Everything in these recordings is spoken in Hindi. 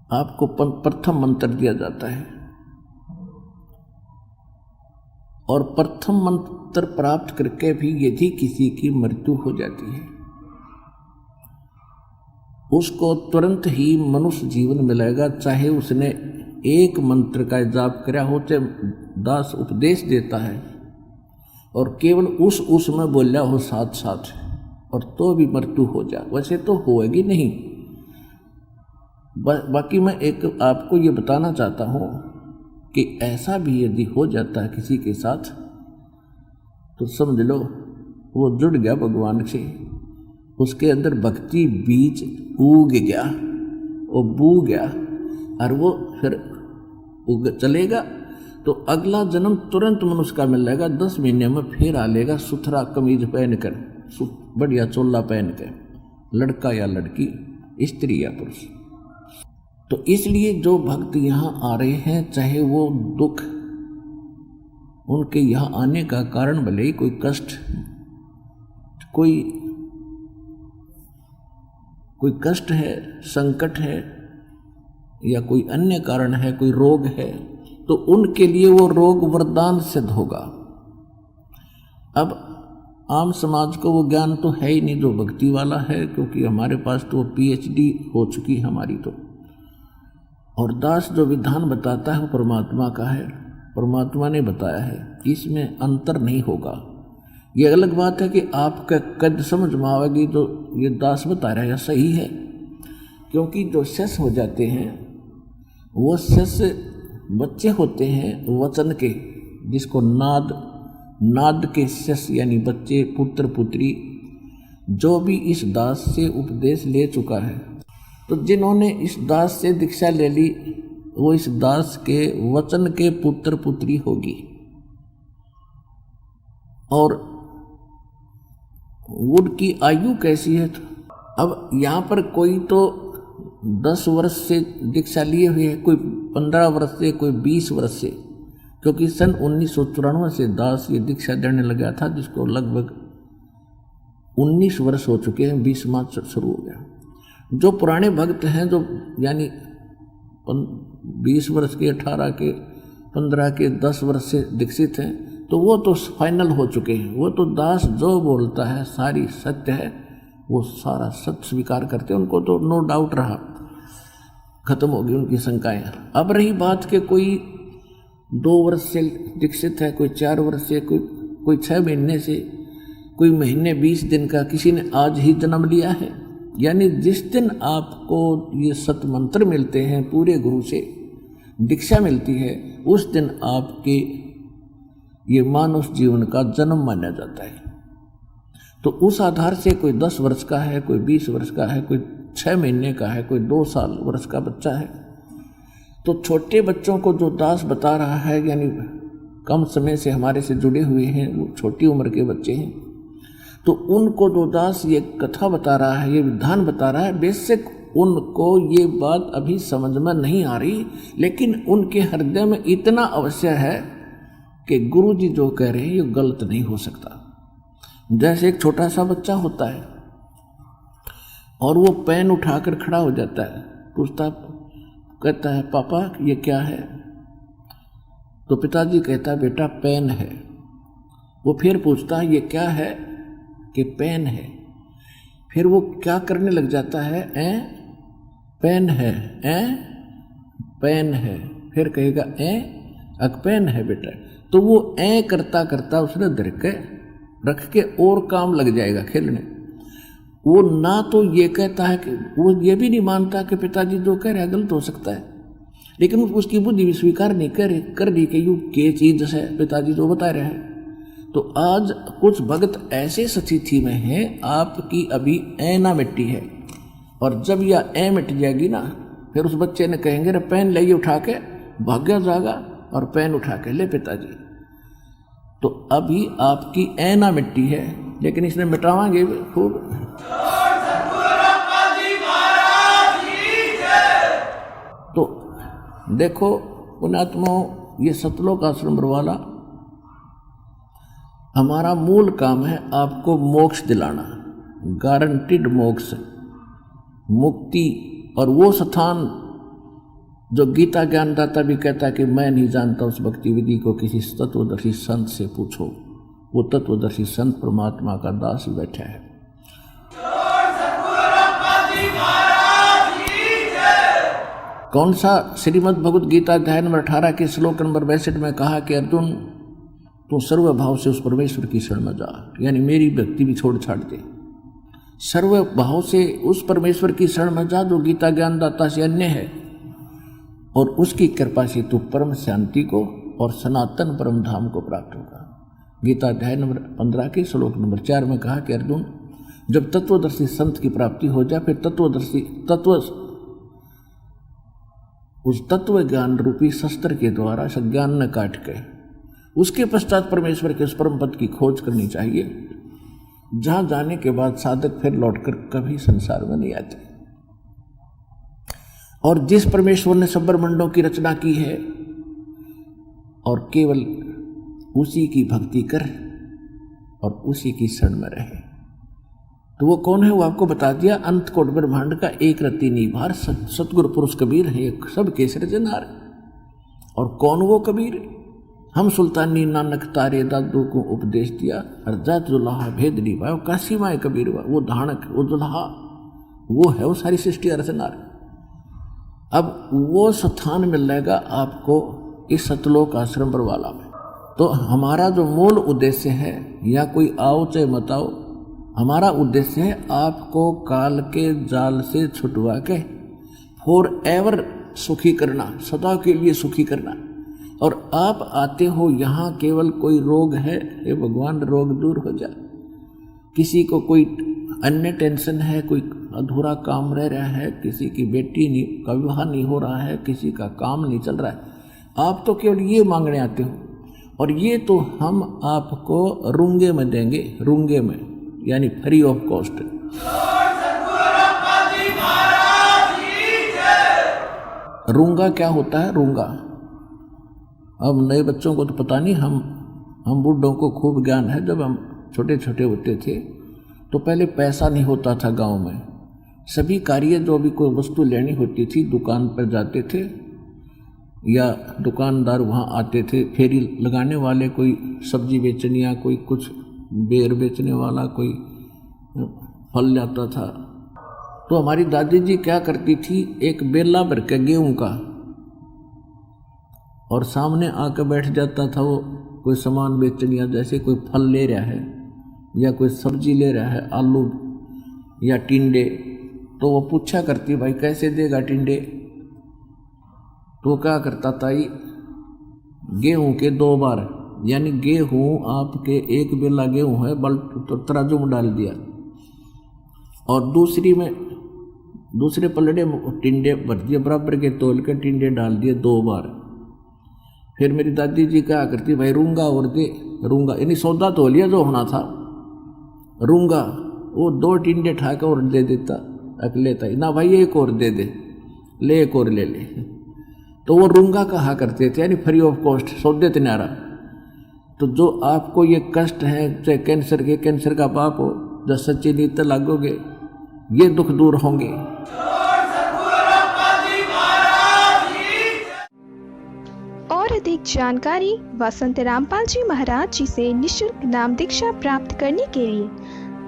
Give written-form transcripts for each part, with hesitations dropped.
आपको प्रथम मंत्र दिया जाता है, और प्रथम मंत्र प्राप्त करके भी यदि किसी की मृत्यु हो जाती है, उसको तुरंत ही मनुष्य जीवन मिलेगा, चाहे उसने एक मंत्र का जाप किया हो। तो दास उपदेश देता है और केवल उसमें बोला हो साथ साथ, और तो भी मृत्यु हो जाए, वैसे तो होएगी नहीं। बाकी मैं एक आपको ये बताना चाहता हूँ कि ऐसा भी यदि हो जाता है किसी के साथ, तो समझ लो वो जुड़ गया भगवान से, उसके अंदर भक्ति बीज उग गया, वो बू गया, और वो फिर चलेगा तो अगला जन्म तुरंत मनुष्य का मिल जाएगा। 10 महीने में फिर आ लेगा सुथरा कमीज पहन कर, बढ़िया चोला पहन कर, लड़का या लड़की, स्त्री या पुरुष। तो इसलिए जो भक्त यहाँ आ रहे हैं, चाहे वो दुख, उनके यहाँ आने का कारण भले ही कोई कष्ट, कोई कष्ट है, संकट है, या कोई अन्य कारण है, कोई रोग है, तो उनके लिए वो रोग वरदान सिद्ध होगा। अब आम समाज को वो ज्ञान तो है ही नहीं जो भक्ति वाला है, क्योंकि हमारे पास तो PhD हो चुकी है हमारी तो। और दास जो विधान बताता है वो परमात्मा का है, परमात्मा ने बताया है, इसमें अंतर नहीं होगा। ये अलग बात है कि आपका कद समझ में आवेगी तो ये दास बता रहा है सही है, क्योंकि जो शिष्य हो जाते हैं वो शिष्य बच्चे होते हैं वचन के, जिसको नाद के शिष्य यानी बच्चे, पुत्र पुत्री, जो भी इस दास से उपदेश ले चुका है। तो जिन्होंने इस दास से दीक्षा ले ली, वो इस दास के वचन के पुत्र पुत्री होगी। और उनकी आयु कैसी है? अब यहाँ पर कोई तो 10 वर्ष से दीक्षा लिए हुए है, कोई 15 वर्ष से, कोई 20 वर्ष से, क्योंकि सन 1994 से दास ये दीक्षा देने लगा था, जिसको लगभग 19 वर्ष हो चुके हैं, 20 मार्च शुरू हो गया। जो पुराने भक्त हैं, जो यानी 20 वर्ष के, 18 के, 15 के, 10 वर्ष से दीक्षित हैं, तो वो तो फाइनल हो चुके हैं। वो तो दास जो बोलता है सारी सत्य है, वो सारा सत्य स्वीकार करते हैं, उनको तो नो डाउट रहा, खत्म हो गई उनकी शंकाएं। अब रही बात कि कोई 2 वर्ष से दीक्षित है, कोई 4 वर्ष से, कोई 6 महीने से, कोई महीने 20 दिन का, किसी ने आज ही जन्म लिया है। यानी जिस दिन आपको ये सत मंत्र मिलते हैं, पूरे गुरु से दीक्षा मिलती है, उस दिन आपके ये मानव जीवन का जन्म माना जाता है। तो उस आधार से कोई 10 वर्ष का है, कोई 20 वर्ष का है, कोई 6 महीने का है, कोई 2 साल वर्ष का बच्चा है। तो छोटे बच्चों को जो दास बता रहा है, यानी कम समय से हमारे से जुड़े हुए हैं, वो छोटी उम्र के बच्चे हैं, तो उनको जो दास ये कथा बता रहा है, ये विधान बता रहा है, बेशक उनको ये बात अभी समझ में नहीं आ रही, लेकिन उनके हृदय में इतना अवश्य है कि गुरु जी जो कह रहे हैं ये गलत नहीं हो सकता। जैसे एक छोटा सा बच्चा होता है और वो पेन उठाकर खड़ा हो जाता है, कहता है पापा ये क्या है? तो पिताजी कहता है बेटा पेन है। वो फिर पूछता है ये क्या है? कि पेन है। फिर वो क्या करने लग जाता है, पेन है, पेन है। फिर कहेगा पेन है बेटा। तो वो करता करता उसने रख के और काम लग जाएगा खेलने। वो ना तो ये कहता है कि वो ये भी नहीं मानता कि पिताजी जो कह रहे हैं गलत हो सकता है, लेकिन उसकी बुद्धि भी स्वीकार नहीं कर दी कि यू के चीज है पिताजी जो बता रहे हैं। तो आज कुछ भक्त ऐसे स्थिति में हैं, आपकी अभी ना मिट्टी है, और जब यह मिट जाएगी ना, फिर उस बच्चे ने कहेंगे रे पेन ले उठा के, भाग्य जागा और पेन उठा के ले पिताजी। तो अभी आपकी ना मिट्टी है, लेकिन इसने मिटावांगे खूब। तो देखो पुण्यात्माओं, ये सतलोक आश्रम बरवाला हमारा मूल काम है आपको मोक्ष दिलाना, गारंटीड मोक्ष, मुक्ति, और वो स्थान जो गीता ज्ञानदाता भी कहता है कि मैं नहीं जानता उस भक्ति विधि को, किसी तत्वदर्शी संत से पूछो। वो तत्वदर्शी संत परमात्मा का दास बैठा है। कौन सा? श्रीमद् भगवद गीता अध्याय नंबर 18 के श्लोक नंबर 62 में कहा कि अर्जुन तू सर्व भाव से उस परमेश्वर की शरण में जा, यानी मेरी भक्ति भी छोड़ छाड़ दे। सर्व भाव से उस परमेश्वर की शरण में जा जो गीता ज्ञानदाता से अन्य है, और उसकी कृपा से तू परम शांति को और सनातन परम धाम को प्राप्त होगा। गीता अध्याय नंबर 15 के श्लोक नंबर 4 में कहा कि अर्जुन जब तत्वदर्शी संत की प्राप्ति हो जाए, फिर उस तत्व ज्ञान रूपी शस्त्र के द्वारा संज्ञान न काट के उसके पश्चात परमेश्वर के उस परम पद की खोज करनी चाहिए, जहां जाने के बाद साधक फिर लौटकर कभी संसार में नहीं आते। और जिस परमेश्वर ने सब ब्रह्मांडों की रचना की है और केवल उसी की भक्ति कर और उसी की शरण में रहे, तो वो कौन है? वो आपको बता दिया। अंत कोट ब्रह्मांड का एक रत्ती निभार सतगुरु पुरुष कबीर है, सब के सृजनहार। और कौन वो कबीर? हम सुल्तानी नानक तारे दादू को उपदेश दिया, अर्जात दुल्हा भेद निभाओ, काशी माए कबीर वो धानक वो दुल्हा, वो है वो सारी सृष्टि रचनार। अब वो स्थान मिल जाएगा आपको इस सतलोक आश्रम परवाला में। तो हमारा जो मूल उद्देश्य है, या कोई आओ चाहे मत आओ, हमारा उद्देश्य है आपको काल के जाल से छुटवा के फॉर एवर सुखी करना, सदा के लिए सुखी करना। और आप आते हो यहाँ केवल कोई रोग है, हे भगवान रोग दूर हो जाए, किसी को कोई अन्य टेंशन है, कोई अधूरा काम रह रहा है, किसी की बेटी का विवाह नहीं हो रहा है, किसी का काम नहीं चल रहा है, आप तो केवल ये मांगने आते हो। और ये तो हम आपको रूंगे में देंगे, रूंगे में, यानी फ्री ऑफ कॉस्ट। रूंगा क्या होता है? रूंगा, अब नए बच्चों को तो पता नहीं, हम बूढ़ों को खूब ज्ञान है। जब हम छोटे छोटे होते थे तो पहले पैसा नहीं होता था गांव में। सभी कार्य जो भी कोई वस्तु लेनी होती थी दुकान पर जाते थे, या दुकानदार वहाँ आते थे, फेरी लगाने वाले, कोई सब्जी बेचने या कोई कुछ बेर बेचने वाला, कोई फल जाता था। तो हमारी दादी जी क्या करती थी, एक बेला भर के गेहूं का, और सामने आकर बैठ जाता था वो कोई सामान बेचने, या जैसे कोई फल ले रहा है या कोई सब्जी ले रहा है, आलू या टिंडे, तो वो पूछा करती भाई कैसे देगा टिंडे। तो क्या करता था, गेहूं के 2 बार, यानी गेहूं आपके एक बेला गेहूं है, तो तराजू में डाल दिया, और दूसरे पलड़े में टिंडे भर दिए, बराबर के तोल के टिंडे डाल दिए 2 बार। फिर मेरी दादी जी क्या करती, भाई रूंगा और दे, रूंगा यानी सौदा तो लिया जो होना था, रूंगा वो 2 टिंडे ठाकर और दे देता, लेता ही ना, भाई एक और दे दे, ले एक और ले ले। तो वो रूंगा कहा करते थे, यानी फ्री ऑफ कॉस्ट, सौदे तिनारा। तो जो आपको ये कष्ट है, चाहे कैंसर का बाप हो, जब सच्ची नीति लागोगे ये दुख दूर होंगे। और अधिक जानकारी वसंत रामपाल जी महाराज जी से निःशुल्क नाम दीक्षा प्राप्त करने के लिए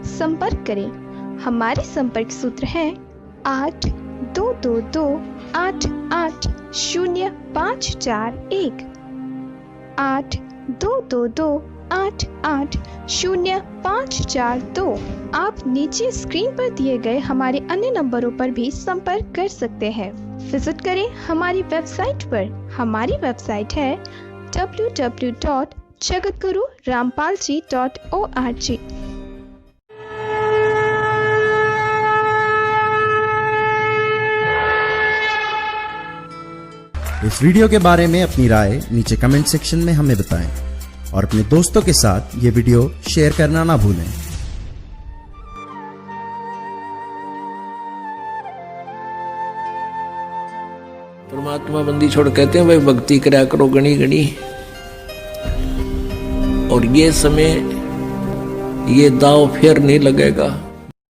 संपर्क करें। हमारे संपर्क सूत्र है 8222880541 8222880542। आप नीचे स्क्रीन पर दिए गए हमारे अन्य नंबरों पर भी संपर्क कर सकते हैं। विजिट करें हमारी वेबसाइट पर। हमारी वेबसाइट है www.jagatgururampalji.org। इस वीडियो के बारे में अपनी राय नीचे कमेंट सेक्शन में हमें बताएं और अपने दोस्तों के साथ ये वीडियो शेयर करना ना भूलें। परमात्मा बंदी छोड़ कहते हैं भाई भक्ति करा करो गणी गणी, और ये समय ये दाव फेर नहीं लगेगा।